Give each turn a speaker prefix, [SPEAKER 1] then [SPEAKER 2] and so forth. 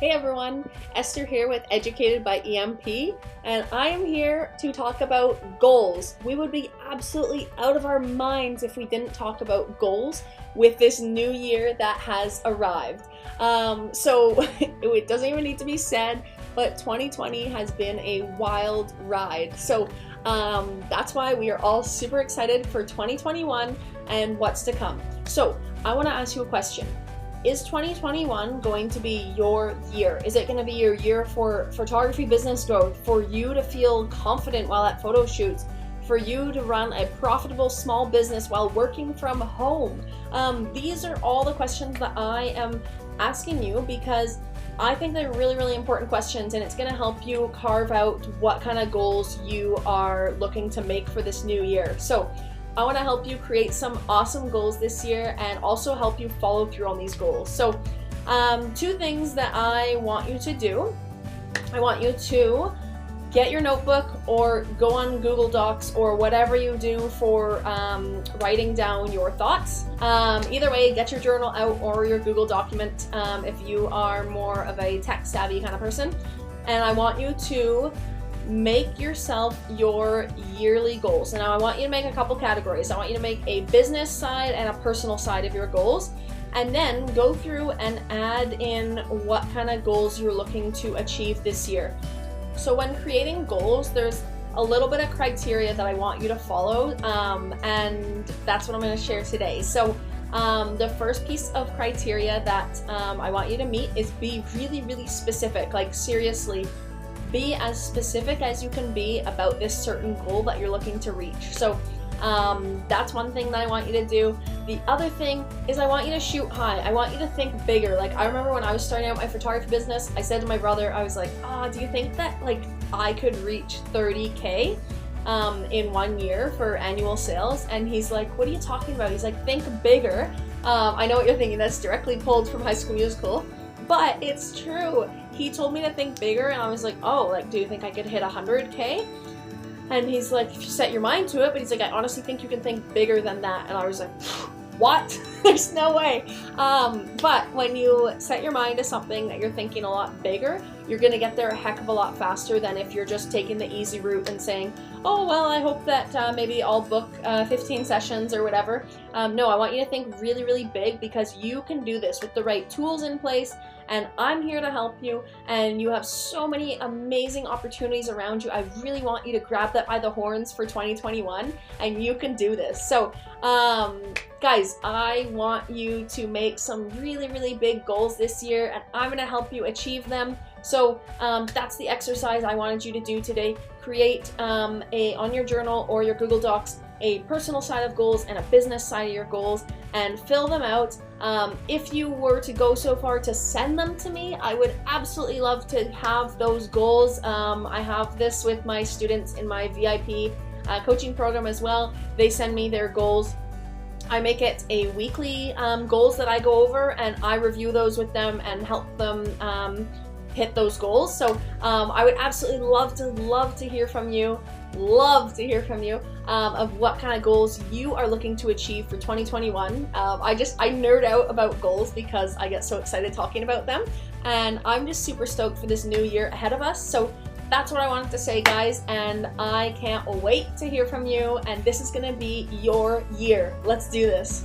[SPEAKER 1] Hey everyone, Esther here with Educated by EMP, and I am here to talk about goals. We would be absolutely out of our minds if we didn't talk about goals with this new year that has arrived. So it doesn't even need to be said, but 2020 has been a wild ride. So that's why we are all super excited for 2021 and what's to come. So I want to ask you a question. Is 2021 going to be your year? Is it going to be your year for photography business growth, for you to feel confident while at photo shoots, for you to run a profitable small business while working from home? These are all the questions that I am asking you because I think they're really, really important questions, and it's going to help you carve out what kind of goals you are looking to make for this new year. So I want to help you create some awesome goals this year and also help you follow through on these goals. So two things that I want you to do. I want you to get your notebook or go on Google Docs or whatever you do for writing down your thoughts. Either way, get your journal out or your Google document if you are more of a tech savvy kind of person. And I want you to make yourself your yearly goals. And now I want you to make a couple categories. I want you to make a business side and a personal side of your goals, and then go through and add in what kind of goals you're looking to achieve this year. So when creating goals, there's a little bit of criteria that I want you to follow, and that's what I'm going to share today. So the first piece of criteria that I want you to meet is be really, really specific. Like seriously, be as specific as you can be about this certain goal that you're looking to reach. So that's one thing that I want you to do. The other thing is I want you to shoot high. I want you to think bigger. Like I remember when I was starting out my photography business, I said to my brother, I was like, do you think that like I could reach 30K in 1 year for annual sales? And he's like, what are you talking about? He's like, think bigger. I know what you're thinking. That's directly pulled from High School Musical, but it's true. He told me to think bigger, and I was like, oh, like, do you think I could hit 100K? And he's like, if you set your mind to it, but he's like, I honestly think you can think bigger than that. And I was like, what? There's no way. But when you set your mind to something that you're thinking a lot bigger, you're gonna get there a heck of a lot faster than if you're just taking the easy route and saying, oh, well, I hope that maybe I'll book 15 sessions or whatever. No, I want you to think really, really big, because you can do this with the right tools in place, and I'm here to help you, and you have so many amazing opportunities around you. I really want you to grab that by the horns for 2021, and you can do this. So, guys, I want you to make some really, really big goals this year, and I'm gonna help you achieve them. So that's the exercise I wanted you to do today. Create on your journal or your Google Docs a personal side of goals and a business side of your goals, and fill them out. If you were to go so far to send them to me, I would absolutely love to have those goals. I have this with my students in my VIP coaching program as well. They send me their goals. I make it a weekly goals that I go over, and I review those with them and help them hit those goals. So I would absolutely love to hear from you. Love to hear from you of what kind of goals you are looking to achieve for 2021. I nerd out about goals because I get so excited talking about them, and I'm just super stoked for this new year ahead of us. So that's what I wanted to say, guys, and I can't wait to hear from you, and this is gonna be your year. Let's do this.